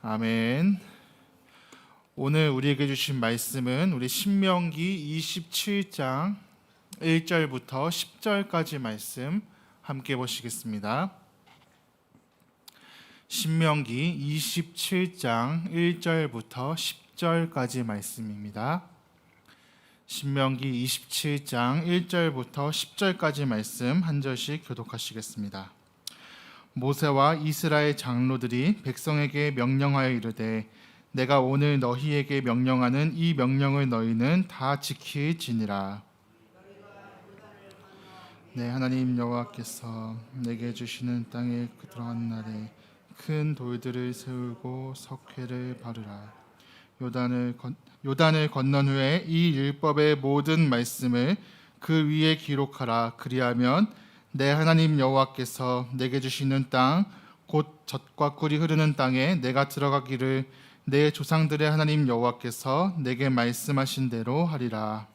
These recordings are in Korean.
아멘. 오늘 우리에게 주신 말씀은 우리 신명기 27장 1절부터 10절까지 말씀 함께 보시겠습니다. 신명기 27장 1절부터 10절까지 말씀입니다. 신명기 27장 1절부터 10절까지 말씀 한 절씩 교독하시겠습니다. 모세와 이스라엘 장로들이 백성에게 명령하여 이르되 내가 오늘 너희에게 명령하는 이 명령을 너희는 다 지킬지니라. 내 하나님 여호와께서 내게 주시는 땅에 들어간 날에 큰 돌들을 세우고 석회를 바르라. 요단을 건넌 후에 이 율법의 모든 말씀을 그 위에 기록하라. 그리하면 내 하나님 여호와께서 내게 주시는 땅 곧 젖과 꿀이 흐르는 땅에 내가 들어가기를 내 조상들의 하나님 여호와께서 내게 말씀하신 대로 하리라.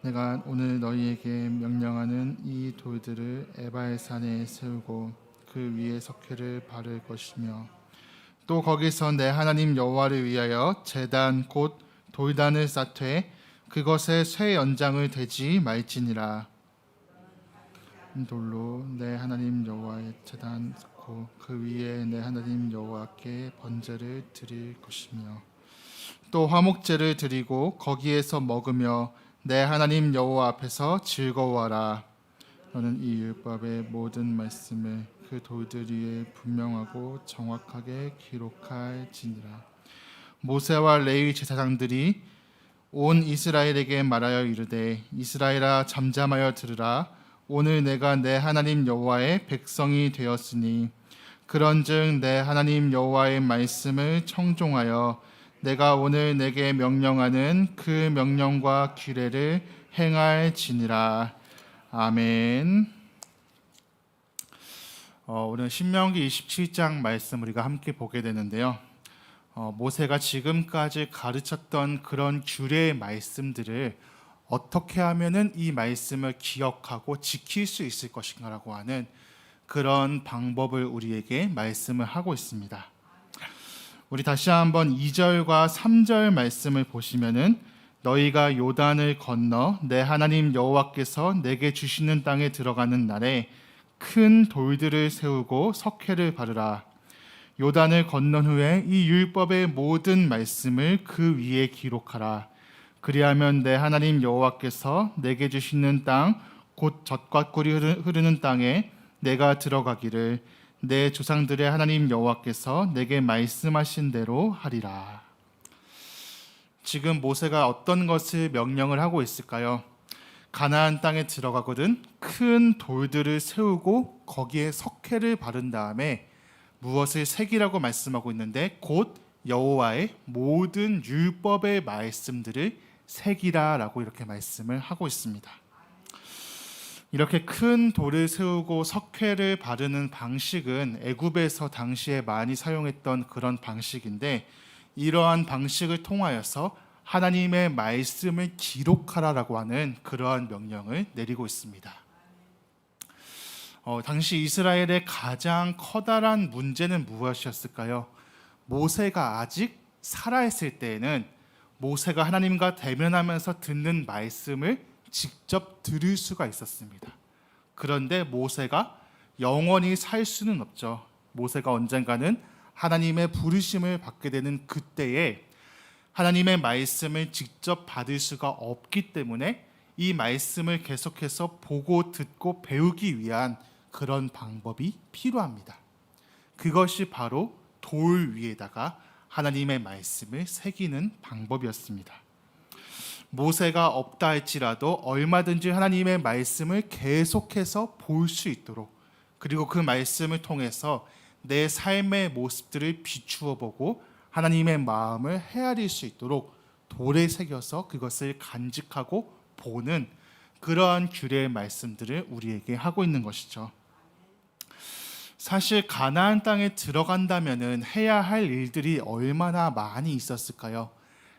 내가 오늘 너희에게 명령하는 이 돌들을 에발 산에 세우고 그 위에 석회를 바를 것이며 또 거기서 내 하나님 여호와를 위하여 제단 곧 돌단을 쌓되 그것에 쇠 연장을 대지 말지니라. 돌로 내 하나님 여호와의 제단 쌓고 그 위에 내 하나님 여호와께 번제를 드릴 것이며 또 화목제를 드리고 거기에서 먹으며 내 하나님 여호와 앞에서 즐거워하라. 너는 이 율법의 모든 말씀을 그 돌들 위에 분명하고 정확하게 기록할지니라. 모세와 레위 제사장들이 온 이스라엘에게 말하여 이르되 이스라엘아 잠잠하여 들으라. 오늘 내가 내 하나님 여호와의 백성이 되었으니 그런즉 내 하나님 여호와의 말씀을 청종하여 내가 오늘 내게 명령하는 그 명령과 규례를 행할지니라. 아멘. 오늘 신명기 27장 말씀 우리가 함께 보게 되는데요. 모세가 지금까지 가르쳤던 그런 규례의 말씀들을 어떻게 하면은 이 말씀을 기억하고 지킬 수 있을 것인가라고 하는 그런 방법을 우리에게 말씀을 하고 있습니다. 우리 다시 한번 2절과 3절 말씀을 보시면은 너희가 요단을 건너 내 하나님 여호와께서 내게 주시는 땅에 들어가는 날에 큰 돌들을 세우고 석회를 바르라. 요단을 건넌 후에 이 율법의 모든 말씀을 그 위에 기록하라. 그리하면 내 하나님 여호와께서 내게 주시는 땅 곧 젖과 꿀이 흐르는 땅에 내가 들어가기를 내 조상들의 하나님 여호와께서 내게 말씀하신 대로 하리라. 지금 모세가 어떤 것을 명령을 하고 있을까요? 가나안 땅에 들어가거든 큰 돌들을 세우고 거기에 석회를 바른 다음에 무엇을 새기라고 말씀하고 있는데 곧 여호와의 모든 율법의 말씀들을 새기라라고 이렇게 말씀을 하고 있습니다. 이렇게 큰 돌을 세우고 석회를 바르는 방식은 애굽에서 당시에 많이 사용했던 그런 방식인데 이러한 방식을 통하여서 하나님의 말씀을 기록하라라고 하는 그러한 명령을 내리고 있습니다. 당시 이스라엘의 가장 커다란 문제는 무엇이었을까요? 모세가 아직 살아있을 때에는 모세가 하나님과 대면하면서 듣는 말씀을 직접 들을 수가 있었습니다. 그런데 모세가 영원히 살 수는 없죠. 모세가 언젠가는 하나님의 부르심을 받게 되는 그때에 하나님의 말씀을 직접 받을 수가 없기 때문에 이 말씀을 계속해서 보고 듣고 배우기 위한 그런 방법이 필요합니다. 그것이 바로 돌 위에다가 하나님의 말씀을 새기는 방법이었습니다. 모세가 없다 할지라도 얼마든지 하나님의 말씀을 계속해서 볼 수 있도록 그리고 그 말씀을 통해서 내 삶의 모습들을 비추어 보고 하나님의 마음을 헤아릴 수 있도록 돌에 새겨서 그것을 간직하고 보는 그러한 규례의 말씀들을 우리에게 하고 있는 것이죠. 사실 가나안 땅에 들어간다면은 해야 할 일들이 얼마나 많이 있었을까요?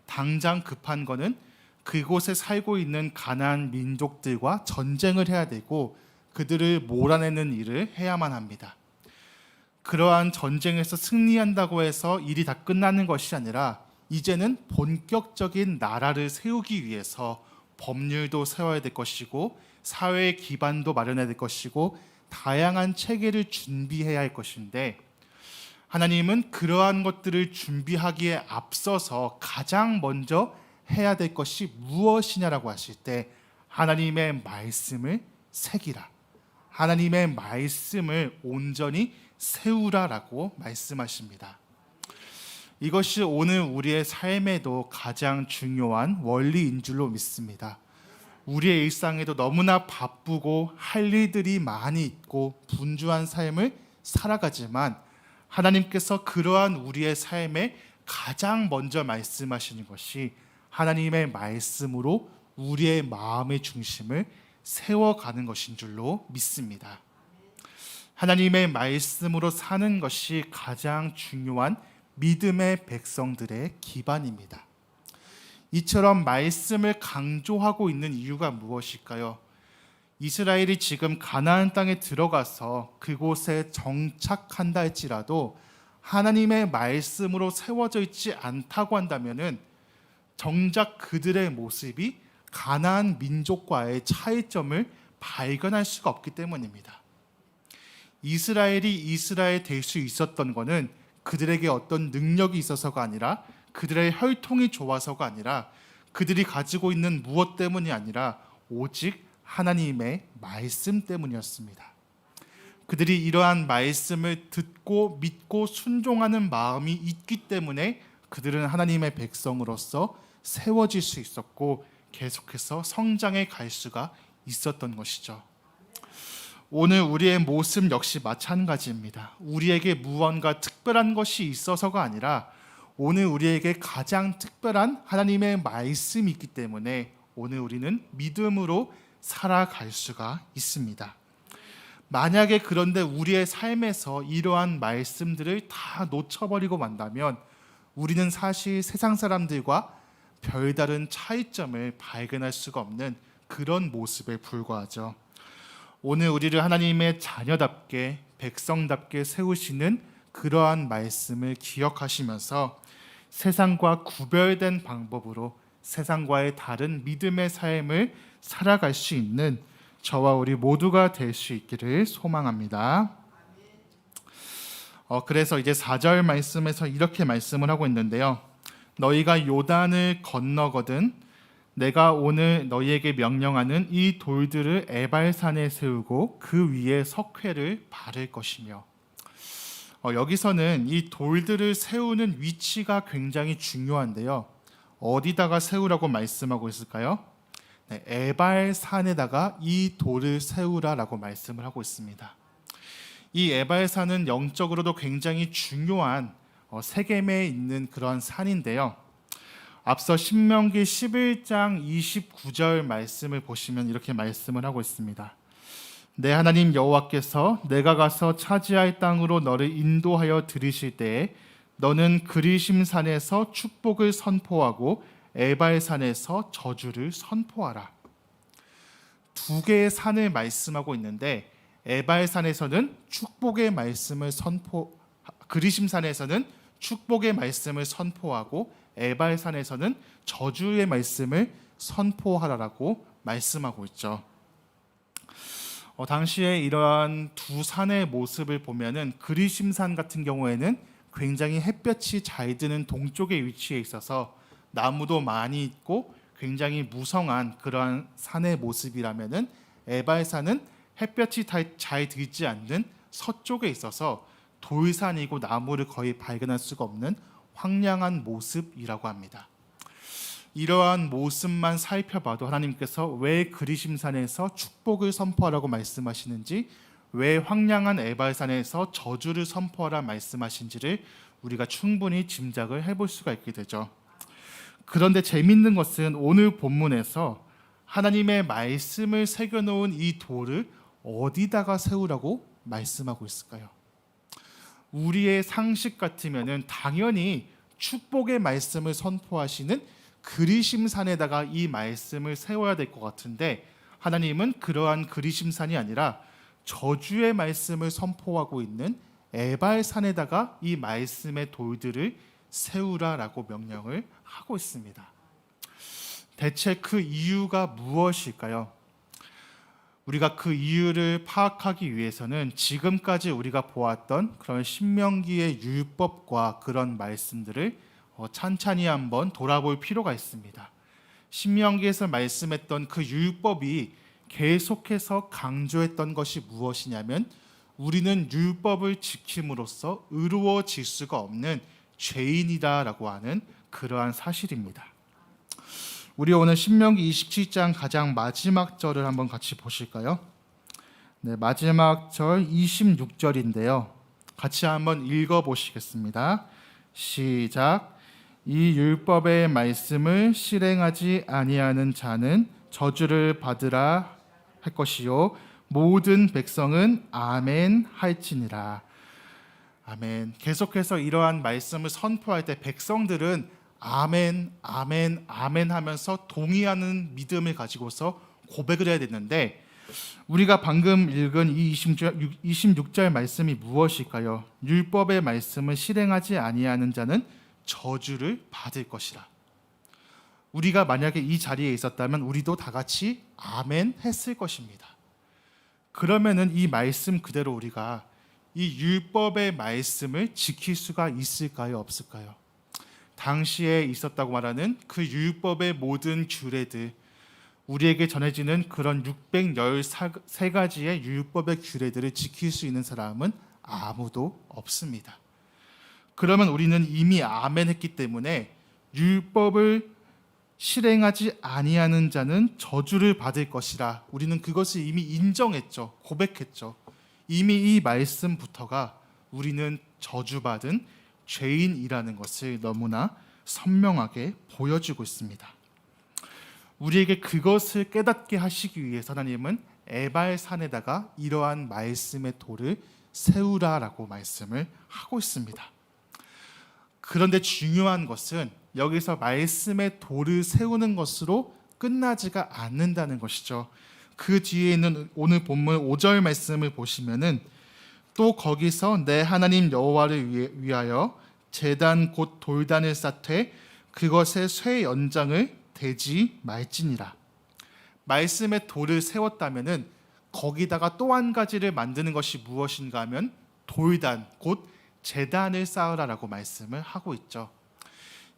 당장 급한 거는 그곳에 살고 있는 가나안 민족들과 전쟁을 해야 되고 그들을 몰아내는 일을 해야만 합니다. 그러한 전쟁에서 승리한다고 해서 일이 다 끝나는 것이 아니라 이제는 본격적인 나라를 세우기 위해서 법률도 세워야 될 것이고 사회의 기반도 마련해야 될 것이고 다양한 체계를 준비해야 할 것인데, 하나님은 그러한 것들을 준비하기에 앞서서 가장 먼저 해야 될 것이 무엇이냐라고 하실 때 하나님의 말씀을 새기라, 하나님의 말씀을 온전히 세우라라고 말씀하십니다. 이것이 오늘 우리의 삶에도 가장 중요한 원리인 줄로 믿습니다. 우리의 일상에도 너무나 바쁘고 할 일들이 많이 있고 분주한 삶을 살아가지만 하나님께서 그러한 우리의 삶에 가장 먼저 말씀하시는 것이 하나님의 말씀으로 우리의 마음의 중심을 세워가는 것인 줄로 믿습니다. 하나님의 말씀으로 사는 것이 가장 중요한 믿음의 백성들의 기반입니다. 이처럼 말씀을 강조하고 있는 이유가 무엇일까요? 이스라엘이 지금 가나안 땅에 들어가서 그곳에 정착한다 할지라도 하나님의 말씀으로 세워져 있지 않다고 한다면은 정작 그들의 모습이 가나안 민족과의 차이점을 발견할 수가 없기 때문입니다. 이스라엘이 이스라엘 될 수 있었던 것은 그들에게 어떤 능력이 있어서가 아니라, 그들의 혈통이 좋아서가 아니라, 그들이 가지고 있는 무엇 때문이 아니라 오직 하나님의 말씀 때문이었습니다. 그들이 이러한 말씀을 듣고 믿고 순종하는 마음이 있기 때문에 그들은 하나님의 백성으로서 세워질 수 있었고 계속해서 성장해 갈 수가 있었던 것이죠. 오늘 우리의 모습 역시 마찬가지입니다. 우리에게 무언가 특별한 것이 있어서가 아니라 오늘 우리에게 가장 특별한 하나님의 말씀이 있기 때문에 오늘 우리는 믿음으로 살아갈 수가 있습니다. 만약에 그런데 우리의 삶에서 이러한 말씀들을 다 놓쳐버리고 만다면 우리는 사실 세상 사람들과 별다른 차이점을 발견할 수가 없는 그런 모습에 불과하죠. 오늘 우리를 하나님의 자녀답게 백성답게 세우시는 그러한 말씀을 기억하시면서 세상과 구별된 방법으로 세상과의 다른 믿음의 삶을 살아갈 수 있는 저와 우리 모두가 될 수 있기를 소망합니다. 그래서 이제 4절 말씀에서 이렇게 말씀을 하고 있는데요. 너희가 요단을 건너거든 내가 오늘 너희에게 명령하는 이 돌들을 에발산에 세우고 그 위에 석회를 바를 것이며, 여기서는 이 돌들을 세우는 위치가 굉장히 중요한데요. 어디다가 세우라고 말씀하고 있을까요? 네, 에발산에다가 이 돌을 세우라라고 말씀을 하고 있습니다. 이 에발산은 영적으로도 굉장히 중요한 세겜에 있는 그런 산인데요. 앞서 신명기 11장 29절 말씀을 보시면 이렇게 말씀을 하고 있습니다. 내 하나님 여호와께서 내가 가서 차지할 땅으로 너를 인도하여 들이실 때에 너는 그리심산에서 축복을 선포하고 에발산에서 저주를 선포하라. 두 개의 산을 말씀하고 있는데 에발산에서는 축복의 말씀을 그리심산에서는 축복의 말씀을 선포하고 에발산에서는 저주의 말씀을 선포하라라고 말씀하고 있죠. 당시에 이러한 두 산의 모습을 보면은 그리심산 같은 경우에는 굉장히 햇볕이 잘 드는 동쪽에 위치해 있어서 나무도 많이 있고 굉장히 무성한 그러한 산의 모습이라면은 에발산은 햇볕이 잘 들지 않는 서쪽에 있어서 돌산이고 나무를 거의 발견할 수가 없는 황량한 모습이라고 합니다. 이러한 모습만 살펴봐도 하나님께서 왜 그리심산에서 축복을 선포하라고 말씀하시는지, 왜 황량한 에발산에서 저주를 선포하라 말씀하신지를 우리가 충분히 짐작을 해볼 수가 있게 되죠. 그런데 재미있는 것은 오늘 본문에서 하나님의 말씀을 새겨놓은 이 돌을 어디다가 세우라고 말씀하고 있을까요? 우리의 상식 같으면은 당연히 축복의 말씀을 선포하시는 그리심산에다가 이 말씀을 세워야 될 것 같은데, 하나님은 그러한 그리심산이 아니라 저주의 말씀을 선포하고 있는 에발산에다가 이 말씀의 돌들을 세우라라고 명령을 하고 있습니다. 대체 그 이유가 무엇일까요? 우리가 그 이유를 파악하기 위해서는 지금까지 우리가 보았던 그런 신명기의 율법과 그런 말씀들을 찬찬히 한번 돌아볼 필요가 있습니다. 신명기에서 말씀했던 그 율법이 계속해서 강조했던 것이 무엇이냐면 우리는 율법을 지킴으로써 의로워질 수가 없는 죄인이다라고 하는 그러한 사실입니다. 우리 오늘 신명기 27장 가장 마지막 절을 한번 같이 보실까요? 네, 마지막 절 26절인데요. 같이 한번 읽어보시겠습니다. 시작. 이 율법의 말씀을 실행하지 아니하는 자는 저주를 받으라 할 것이요 모든 백성은 아멘 할지니라. 아멘. 계속해서 이러한 말씀을 선포할 때 백성들은 아멘, 아멘, 아멘 하면서 동의하는 믿음을 가지고서 고백을 해야 되는데 우리가 방금 읽은 이 26절 말씀이 무엇일까요? 율법의 말씀을 실행하지 아니하는 자는 저주를 받을 것이라. 우리가 만약에 이 자리에 있었다면 우리도 다 같이 아멘 했을 것입니다. 그러면은 이 말씀 그대로 우리가 이 율법의 말씀을 지킬 수가 있을까요? 없을까요? 당시에 있었다고 말하는 그 율법의 모든 규례들, 우리에게 전해지는 그런 613가지의 율법의 규례들을 지킬 수 있는 사람은 아무도 없습니다. 그러면 우리는 이미 아멘 했기 때문에 율법을 실행하지 아니하는 자는 저주를 받을 것이라. 우리는 그것을 이미 인정했죠. 고백했죠. 이미 이 말씀부터가 우리는 저주받은 죄인이라는 것을 너무나 선명하게 보여주고 있습니다. 우리에게 그것을 깨닫게 하시기 위해서 하나님은 에발산에다가 이러한 말씀의 돌을 세우라라고 말씀을 하고 있습니다. 그런데 중요한 것은 여기서 말씀의 돌을 세우는 것으로 끝나지가 않는다는 것이죠. 그 뒤에 있는 오늘 본문 5절 말씀을 보시면은 또 거기서 내 하나님 여호와를 위하여 제단 곧 돌단을 쌓되 그것의 쇠 연장을 대지 말지니라. 말씀의 돌을 세웠다면은 거기다가 또 한 가지를 만드는 것이 무엇인가 하면 돌단 곧 제단을 쌓으라라고 말씀을 하고 있죠.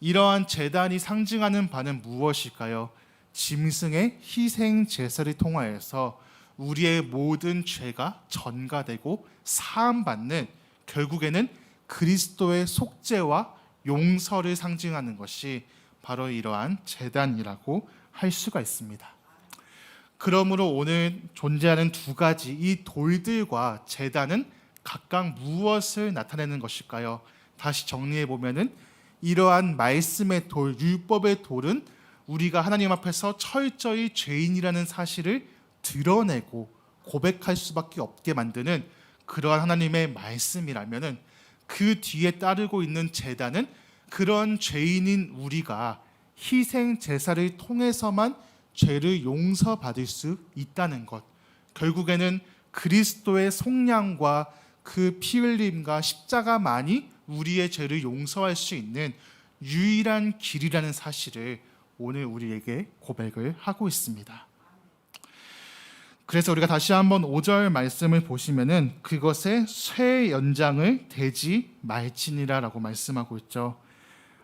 이러한 제단이 상징하는 바는 무엇일까요? 짐승의 희생 제사를 통하여서 우리의 모든 죄가 전가되고 사함받는, 결국에는 그리스도의 속죄와 용서를 상징하는 것이 바로 이러한 제단이라고 할 수가 있습니다. 그러므로 오늘 존재하는 두 가지 이 돌들과 제단은 각각 무엇을 나타내는 것일까요? 다시 정리해 보면은 이러한 말씀의 돌, 율법의 돌은 우리가 하나님 앞에서 철저히 죄인이라는 사실을 드러내고 고백할 수밖에 없게 만드는 그러한 하나님의 말씀이라면은 그 뒤에 따르고 있는 제단은 그런 죄인인 우리가 희생 제사를 통해서만 죄를 용서받을 수 있다는 것, 결국에는 그리스도의 속량과 그 피 흘림과 십자가만이 우리의 죄를 용서할 수 있는 유일한 길이라는 사실을 오늘 우리에게 고백을 하고 있습니다. 그래서 우리가 다시 한번 5절 말씀을 보시면은 그것의 쇠 연장을 대지 말지니라라고 말씀하고 있죠.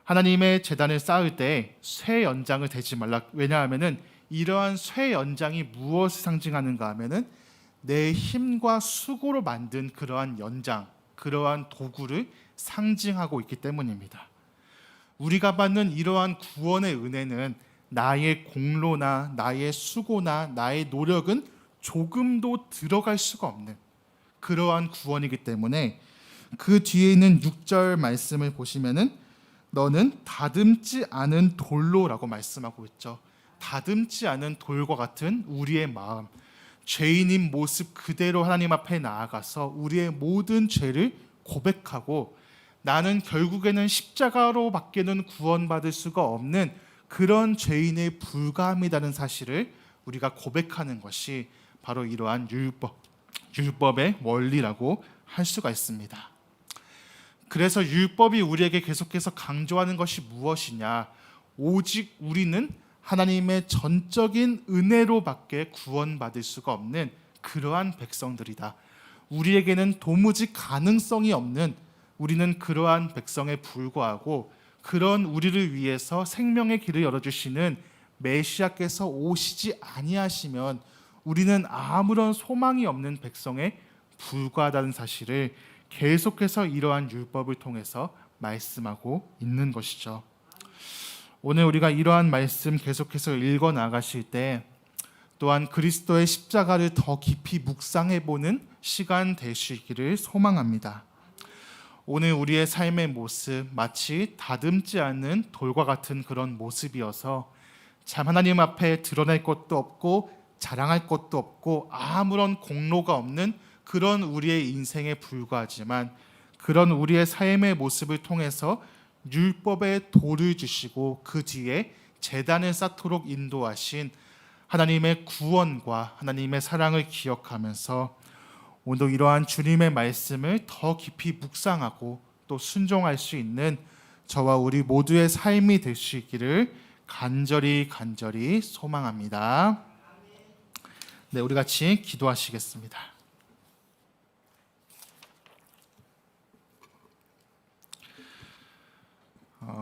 하나님의 제단을 쌓을 때 쇠 연장을 대지 말라. 왜냐하면은 이러한 쇠 연장이 무엇을 상징하는가 하면은 내 힘과 수고로 만든 그러한 연장, 그러한 도구를 상징하고 있기 때문입니다. 우리가 받는 이러한 구원의 은혜는 나의 공로나 나의 수고나 나의 노력은 조금도 들어갈 수가 없는 그러한 구원이기 때문에 그 뒤에 있는 6절 말씀을 보시면은 너는 다듬지 않은 돌로라고 말씀하고 있죠. 다듬지 않은 돌과 같은 우리의 마음, 죄인인 모습 그대로 하나님 앞에 나아가서 우리의 모든 죄를 고백하고 나는 결국에는 십자가로 밖에는 구원받을 수가 없는 그런 죄인에 불과합니다는 사실을 우리가 고백하는 것이 바로 이러한 율법의 원리라고 할 수가 있습니다. 그래서 율법이 우리에게 계속해서 강조하는 것이 무엇이냐? 오직 우리는 하나님의 전적인 은혜로밖에 구원받을 수가 없는 그러한 백성들이다. 우리에게는 도무지 가능성이 없는, 우리는 그러한 백성에 불과하고, 그런 우리를 위해서 생명의 길을 열어주시는 메시아께서 오시지 아니하시면 우리는 아무런 소망이 없는 백성에 불과하다는 사실을 계속해서 이러한 율법을 통해서 말씀하고 있는 것이죠. 오늘 우리가 이러한 말씀 계속해서 읽어 나가실 때 또한 그리스도의 십자가를 더 깊이 묵상해 보는 시간 되시기를 소망합니다. 오늘 우리의 삶의 모습 마치 다듬지 않는 돌과 같은 그런 모습이어서 참 하나님 앞에 드러낼 것도 없고 자랑할 것도 없고 아무런 공로가 없는 그런 우리의 인생에 불과하지만, 그런 우리의 삶의 모습을 통해서 율법의 도를 주시고 그 뒤에 제단을 쌓도록 인도하신 하나님의 구원과 하나님의 사랑을 기억하면서 오늘 이러한 주님의 말씀을 더 깊이 묵상하고 또 순종할 수 있는 저와 우리 모두의 삶이 될 수 있기를 간절히 소망합니다. 네, 우리 같이 기도하시겠습니다.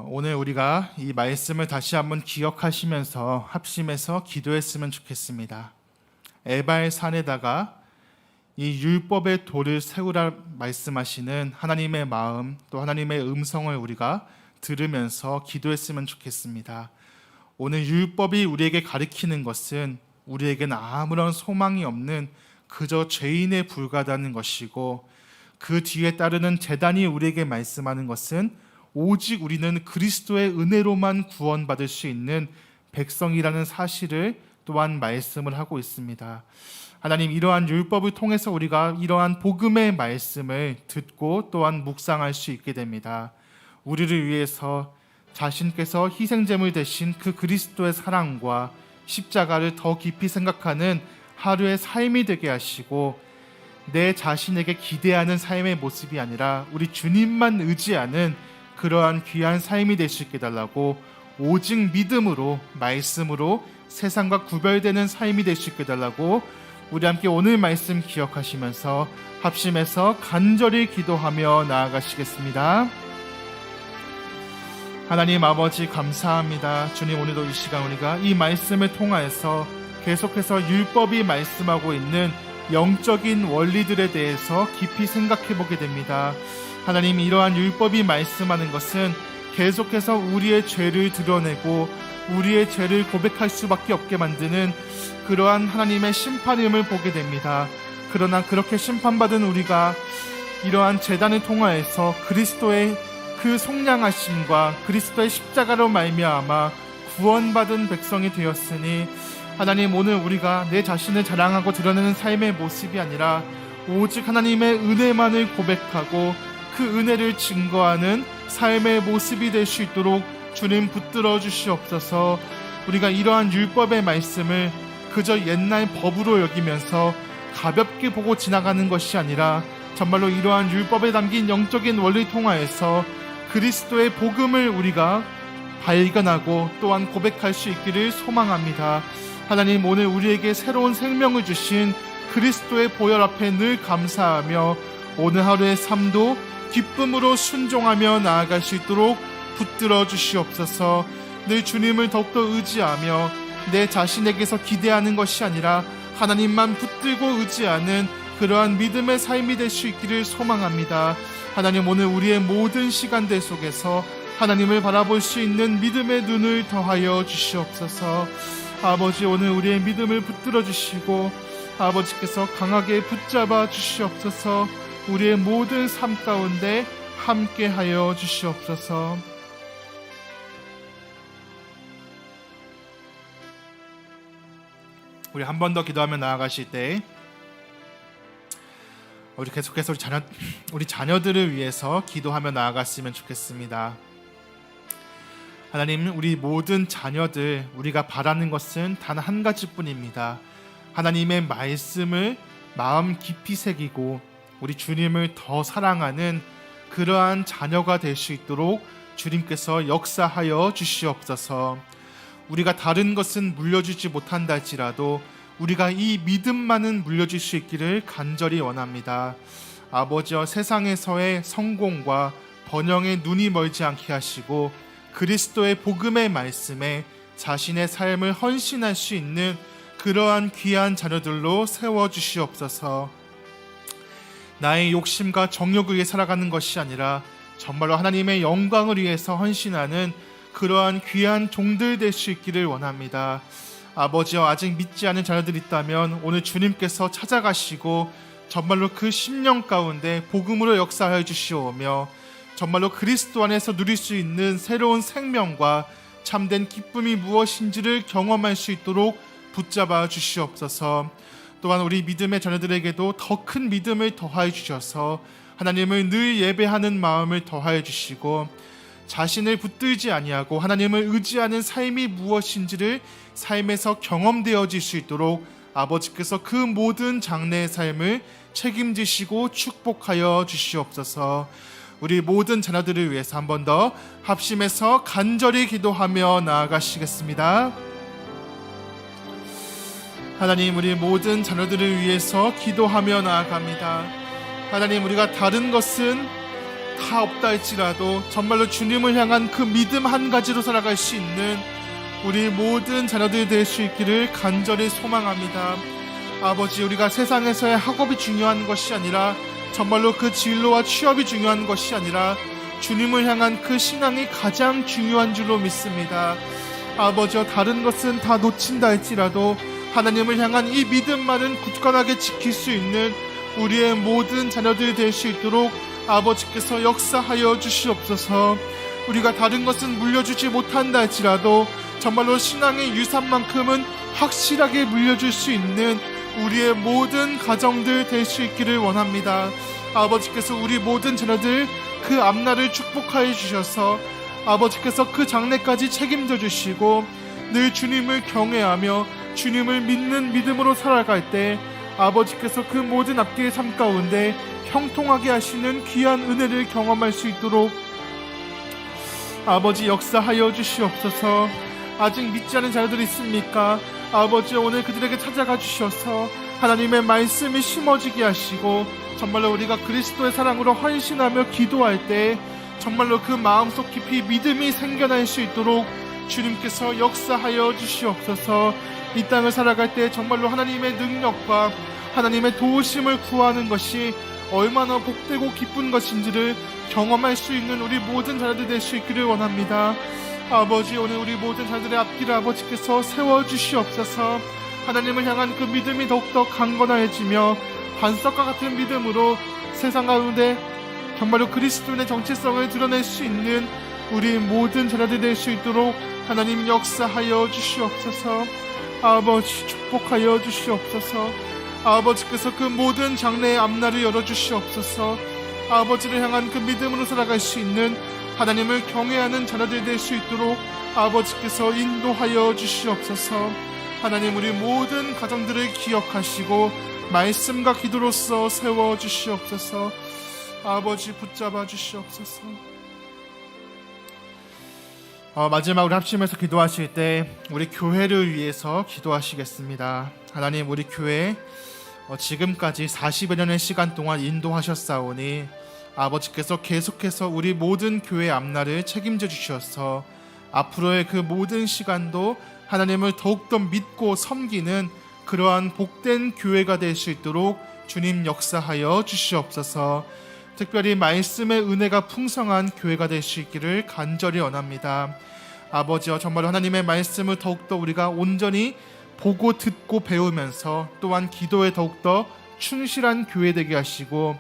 오늘 우리가 이 말씀을 다시 한번 기억하시면서 합심해서 기도했으면 좋겠습니다. 에발 산에다가 이 율법의 돌을 세우라 말씀하시는 하나님의 마음, 또 하나님의 음성을 우리가 들으면서 기도했으면 좋겠습니다. 오늘 율법이 우리에게 가르치는 것은 우리에게는 아무런 소망이 없는 그저 죄인에 불과하다는 것이고, 그 뒤에 따르는 제단이 우리에게 말씀하는 것은 오직 우리는 그리스도의 은혜로만 구원받을 수 있는 백성이라는 사실을 또한 말씀을 하고 있습니다. 하나님, 이러한 율법을 통해서 우리가 이러한 복음의 말씀을 듣고 또한 묵상할 수 있게 됩니다. 우리를 위해서 자신께서 희생제물 되신 그 그리스도의 사랑과 십자가를 더 깊이 생각하는 하루의 삶이 되게 하시고, 내 자신에게 기대하는 삶의 모습이 아니라 우리 주님만 의지하는 그러한 귀한 삶이 될 수 있게 달라고, 오직 믿음으로 말씀으로 세상과 구별되는 삶이 될 수 있게 달라고 우리 함께 오늘 말씀 기억하시면서 합심해서 간절히 기도하며 나아가시겠습니다. 하나님 아버지 감사합니다. 주님, 오늘도 이 시간 우리가 이 말씀을 통하여서 계속해서 율법이 말씀하고 있는 영적인 원리들에 대해서 깊이 생각해 보게 됩니다. 하나님, 이러한 율법이 말씀하는 것은 계속해서 우리의 죄를 드러내고 우리의 죄를 고백할 수밖에 없게 만드는 그러한 하나님의 심판임을 보게 됩니다. 그러나 그렇게 심판받은 우리가 이러한 제단을 통하여서 그리스도의 그 속량하심과 그리스도의 십자가로 말미암아 구원받은 백성이 되었으니, 하나님, 오늘 우리가 내 자신을 자랑하고 드러내는 삶의 모습이 아니라 오직 하나님의 은혜만을 고백하고 그 은혜를 증거하는 삶의 모습이 될 수 있도록 주님 붙들어 주시옵소서. 우리가 이러한 율법의 말씀을 그저 옛날 법으로 여기면서 가볍게 보고 지나가는 것이 아니라 정말로 이러한 율법에 담긴 영적인 원리를 통하여서 그리스도의 복음을 우리가 발견하고 또한 고백할 수 있기를 소망합니다. 하나님, 오늘 우리에게 새로운 생명을 주신 그리스도의 보혈 앞에 늘 감사하며 오늘 하루의 삶도 기쁨으로 순종하며 나아갈 수 있도록 붙들어 주시옵소서. 늘 주님을 더욱더 의지하며 내 자신에게서 기대하는 것이 아니라 하나님만 붙들고 의지하는 그러한 믿음의 삶이 될 수 있기를 소망합니다. 하나님, 오늘 우리의 모든 시간들 속에서 하나님을 바라볼 수 있는 믿음의 눈을 더하여 주시옵소서. 아버지, 오늘 우리의 믿음을 붙들어 주시고 아버지께서 강하게 붙잡아 주시옵소서. 우리의 모든 삶 가운데 함께하여 주시옵소서. 우리 한 번 더 기도하며 나아가실 때 우리 계속해서 우리 자녀들을 위해서 기도하며 나아갔으면 좋겠습니다. 하나님, 우리 모든 자녀들, 우리가 바라는 것은 단 한 가지뿐입니다. 하나님의 말씀을 마음 깊이 새기고 우리 주님을 더 사랑하는 그러한 자녀가 될 수 있도록 주님께서 역사하여 주시옵소서. 우리가 다른 것은 물려주지 못한다 할지라도 우리가 이 믿음만은 물려줄 수 있기를 간절히 원합니다. 아버지여, 세상에서의 성공과 번영에 눈이 멀지 않게 하시고 그리스도의 복음의 말씀에 자신의 삶을 헌신할 수 있는 그러한 귀한 자녀들로 세워주시옵소서. 나의 욕심과 정욕을 위해 살아가는 것이 아니라 정말로 하나님의 영광을 위해서 헌신하는 그러한 귀한 종들 될 수 있기를 원합니다. 아버지여, 아직 믿지 않은 자녀들이 있다면 오늘 주님께서 찾아가시고 정말로 그 심령 가운데 복음으로 역사하여 주시오며 정말로 그리스도 안에서 누릴 수 있는 새로운 생명과 참된 기쁨이 무엇인지를 경험할 수 있도록 붙잡아 주시옵소서. 또한 우리 믿음의 자녀들에게도 더 큰 믿음을 더하여 주셔서 하나님을 늘 예배하는 마음을 더하여 주시고 자신을 붙들지 아니하고 하나님을 의지하는 삶이 무엇인지를 삶에서 경험되어질 수 있도록 아버지께서 그 모든 장래의 삶을 책임지시고 축복하여 주시옵소서. 우리 모든 자녀들을 위해서 한 번 더 합심해서 간절히 기도하며 나아가시겠습니다. 하나님, 우리 모든 자녀들을 위해서 기도하며 나아갑니다. 하나님, 우리가 다른 것은 다 없다 할지라도 정말로 주님을 향한 그 믿음 한 가지로 살아갈 수 있는 우리 모든 자녀들이 될 수 있기를 간절히 소망합니다. 아버지, 우리가 세상에서의 학업이 중요한 것이 아니라 정말로 그 진로와 취업이 중요한 것이 아니라 주님을 향한 그 신앙이 가장 중요한 줄로 믿습니다. 아버지여, 다른 것은 다 놓친다 할지라도 하나님을 향한 이 믿음만은 굳건하게 지킬 수 있는 우리의 모든 자녀들이 될 수 있도록 아버지께서 역사하여 주시옵소서. 우리가 다른 것은 물려주지 못한다 할지라도 정말로 신앙의 유산만큼은 확실하게 물려줄 수 있는 우리의 모든 가정들 될 수 있기를 원합니다. 아버지께서 우리 모든 자녀들 그 앞날을 축복하여 주셔서 아버지께서 그 장래까지 책임져 주시고 늘 주님을 경외하며 주님을 믿는 믿음으로 살아갈 때 아버지께서 그 모든 앞길의 삶 가운데 형통하게 하시는 귀한 은혜를 경험할 수 있도록 아버지 역사하여 주시옵소서. 아직 믿지 않은 자녀들이 있습니까? 아버지, 오늘 그들에게 찾아가 주셔서 하나님의 말씀이 심어지게 하시고 정말로 우리가 그리스도의 사랑으로 헌신하며 기도할 때 정말로 그 마음속 깊이 믿음이 생겨날 수 있도록 주님께서 역사하여 주시옵소서. 이 땅을 살아갈 때 정말로 하나님의 능력과 하나님의 도우심을 구하는 것이 얼마나 복되고 기쁜 것인지를 경험할 수 있는 우리 모든 자녀들 될 수 있기를 원합니다. 아버지, 오늘 우리 모든 자녀들의 앞길을 아버지께서 세워주시옵소서. 하나님을 향한 그 믿음이 더욱더 강건해지며 반석과 같은 믿음으로 세상 가운데 정말로 그리스도인의 정체성을 드러낼 수 있는 우리 모든 자녀들 될 수 있도록 하나님 역사하여 주시옵소서. 아버지, 축복하여 주시옵소서. 아버지께서 그 모든 장래의 앞날을 열어주시옵소서. 아버지를 향한 그 믿음으로 살아갈 수 있는 하나님을 경외하는 자녀들 될 수 있도록 아버지께서 인도하여 주시옵소서. 하나님, 우리 모든 가정들을 기억하시고 말씀과 기도로서 세워주시옵소서. 아버지, 붙잡아 주시옵소서. 마지막으로 합심해서 기도하실 때 우리 교회를 위해서 기도하시겠습니다. 하나님, 우리 교회 지금까지 40여 년의 시간 동안 인도하셨사오니 아버지께서 계속해서 우리 모든 교회 앞날을 책임져 주셔서 앞으로의 그 모든 시간도 하나님을 더욱더 믿고 섬기는 그러한 복된 교회가 될 수 있도록 주님 역사하여 주시옵소서. 특별히 말씀의 은혜가 풍성한 교회가 될 수 있기를 간절히 원합니다. 아버지여, 정말 하나님의 말씀을 더욱더 우리가 온전히 보고 듣고 배우면서 또한 기도에 더욱더 충실한 교회 되게 하시고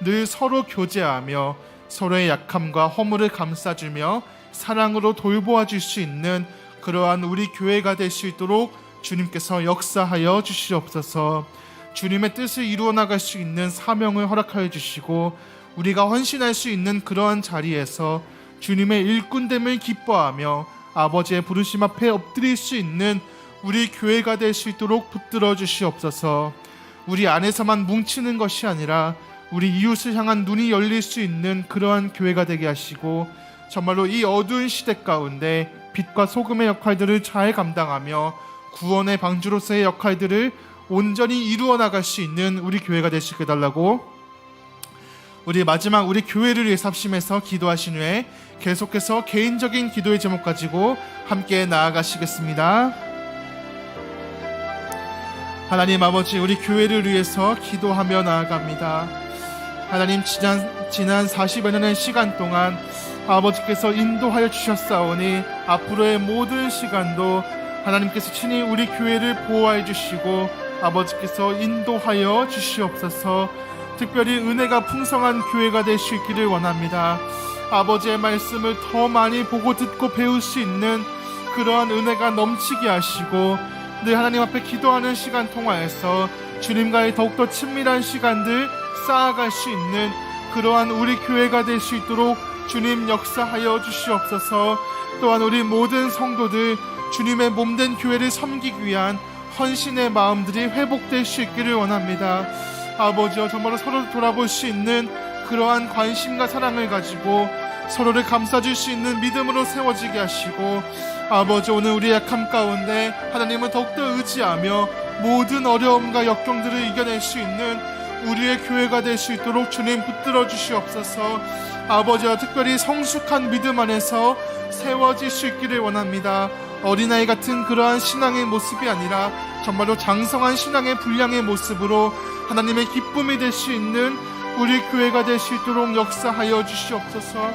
늘 서로 교제하며 서로의 약함과 허물을 감싸주며 사랑으로 돌보아 줄 수 있는 그러한 우리 교회가 될 수 있도록 주님께서 역사하여 주시옵소서. 주님의 뜻을 이루어 나갈 수 있는 사명을 허락하여 주시고 우리가 헌신할 수 있는 그러한 자리에서 주님의 일꾼됨을 기뻐하며 아버지의 부르심 앞에 엎드릴 수 있는 우리 교회가 될 수 있도록 붙들어 주시옵소서. 우리 안에서만 뭉치는 것이 아니라 우리 이웃을 향한 눈이 열릴 수 있는 그러한 교회가 되게 하시고, 정말로 이 어두운 시대 가운데 빛과 소금의 역할들을 잘 감당하며 구원의 방주로서의 역할들을 온전히 이루어 나갈 수 있는 우리 교회가 되시게 해달라고, 우리 마지막 우리 교회를 위해 합심해서 기도하신 후에 계속해서 개인적인 기도의 제목 가지고 함께 나아가시겠습니다. 하나님 아버지, 우리 교회를 위해서 기도하며 나아갑니다. 하나님, 지난 40여 년의 시간 동안 아버지께서 인도하여 주셨사오니 앞으로의 모든 시간도 하나님께서 친히 우리 교회를 보호하여 주시고 아버지께서 인도하여 주시옵소서. 특별히 은혜가 풍성한 교회가 될 수 있기를 원합니다. 아버지의 말씀을 더 많이 보고 듣고 배울 수 있는 그러한 은혜가 넘치게 하시고, 늘 하나님 앞에 기도하는 시간 통하여서 주님과의 더욱더 친밀한 시간들 쌓아갈 수 있는 그러한 우리 교회가 될 수 있도록 주님 역사하여 주시옵소서. 또한 우리 모든 성도들 주님의 몸된 교회를 섬기기 위한 헌신의 마음들이 회복될 수 있기를 원합니다. 아버지여, 정말로 서로 돌아볼 수 있는 그러한 관심과 사랑을 가지고 서로를 감싸줄 수 있는 믿음으로 세워지게 하시고, 아버지, 오늘 우리의 약함 가운데 하나님을 더욱더 의지하며 모든 어려움과 역경들을 이겨낼 수 있는 우리의 교회가 될 수 있도록 주님 붙들어 주시옵소서. 아버지와 특별히 성숙한 믿음 안에서 세워질 수 있기를 원합니다. 어린아이 같은 그러한 신앙의 모습이 아니라 정말로 장성한 신앙의 분량의 모습으로 하나님의 기쁨이 될 수 있는 우리 교회가 될 수 있도록 역사하여 주시옵소서.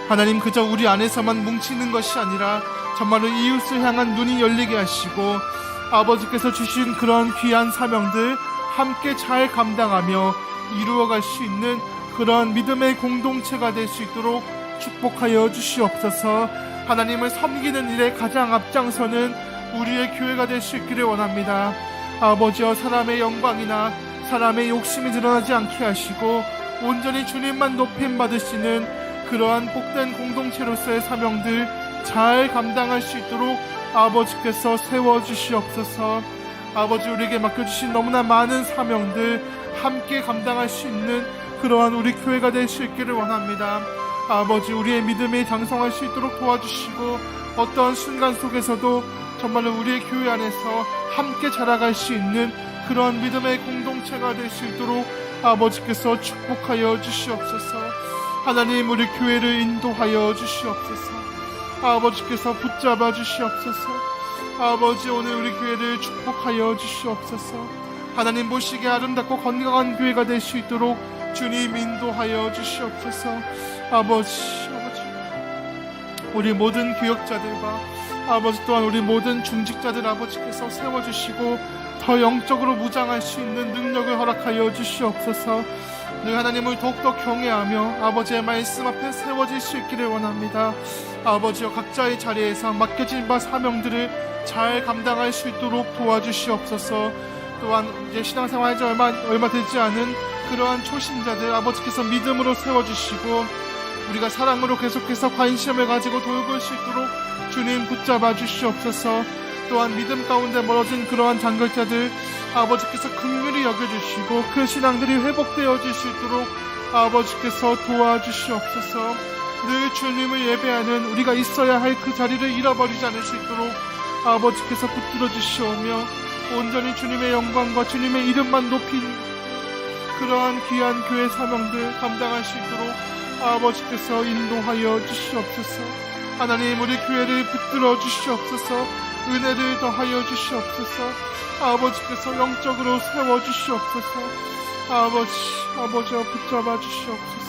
하나님, 그저 우리 안에서만 뭉치는 것이 아니라 정말로 이웃을 향한 눈이 열리게 하시고 아버지께서 주신 그런 귀한 사명들 함께 잘 감당하며 이루어갈 수 있는 그런 믿음의 공동체가 될 수 있도록 축복하여 주시옵소서. 하나님을 섬기는 일에 가장 앞장서는 우리의 교회가 될 수 있기를 원합니다. 아버지여, 사람의 영광이나 사람의 욕심이 드러나지 않게 하시고 온전히 주님만 높임 받으시는 그러한 복된 공동체로서의 사명들 잘 감당할 수 있도록 아버지께서 세워주시옵소서. 아버지, 우리에게 맡겨주신 너무나 많은 사명들 함께 감당할 수 있는 그러한 우리 교회가 될 수 있기를 원합니다. 아버지, 우리의 믿음이 장성할 수 있도록 도와주시고 어떠한 순간 속에서도 정말로 우리의 교회 안에서 함께 자라갈 수 있는 그러한 믿음의 공동체가 될 수 있도록 아버지께서 축복하여 주시옵소서. 하나님, 우리 교회를 인도하여 주시옵소서. 아버지께서 붙잡아 주시옵소서. 아버지, 오늘 우리 교회를 축복하여 주시옵소서. 하나님 보시기에 아름답고 건강한 교회가 될 수 있도록 주님 인도하여 주시옵소서. 아버지, 우리 모든 교역자들과 아버지 또한 우리 모든 중직자들 아버지께서 세워주시고 더 영적으로 무장할 수 있는 능력을 허락하여 주시옵소서. 늘 하나님을 더욱더 경외하며 아버지의 말씀 앞에 세워질 수 있기를 원합니다. 아버지여, 각자의 자리에서 맡겨진 바 사명들을 잘 감당할 수 있도록 도와주시옵소서. 또한 이제 신앙생활 한 지 얼마 되지 않은 그러한 초신자들 아버지께서 믿음으로 세워주시고 우리가 사랑으로 계속해서 관심을 가지고 돌볼 수 있도록 주님 붙잡아 주시옵소서. 또한 믿음 가운데 멀어진 그러한 장결자들 아버지께서 긍휼히 여겨주시고 그 신앙들이 회복되어질 수 있도록 아버지께서 도와주시옵소서. 늘 주님을 예배하는 우리가 있어야 할 그 자리를 잃어버리지 않을 수 있도록 아버지께서 붙들어 주시오며 온전히 주님의 영광과 주님의 이름만 높인 그러한 귀한 교회 사명들 감당할 수 있도록 아버지께서 인도하여 주시옵소서. 하나님, 우리 교회를 붙들어 주시옵소서. 은혜를 더하여 주시옵소서. 아버지께서 영적으로 세워 주시옵소서. 아버지와 붙잡아 주시옵소서.